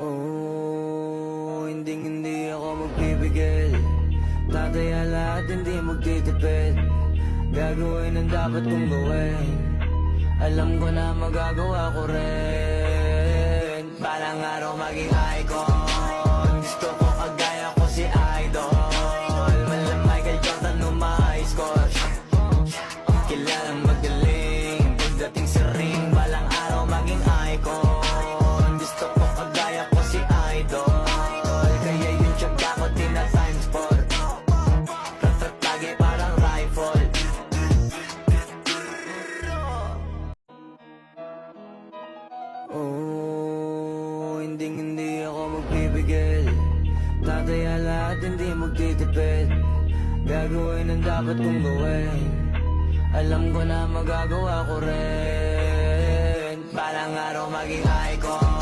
Oh, hindi ako magpipigil. Tataya lahat, hindi magtitipid. Gagawin ang dapat kong gawin. Alam ko na magagawa ko rin. Balang araw maging icon. Gusto ko kagaya ko si Idol. Wala Michael Jordan o ma-score. Kilalang magaling pagdating sa ring. Balang araw maging icon. Gusto ko kagaya ko si Idol. Kaya yung tiyaga ko tina-times 4. Ratrat lagi parang rifle. Oh, hindi ako magpipigil. Tataya lahat, hindi magtitipid. Gagawin ang dapat kong gawin. Alam ko na magagawa ko rin. Balang araw maging icon.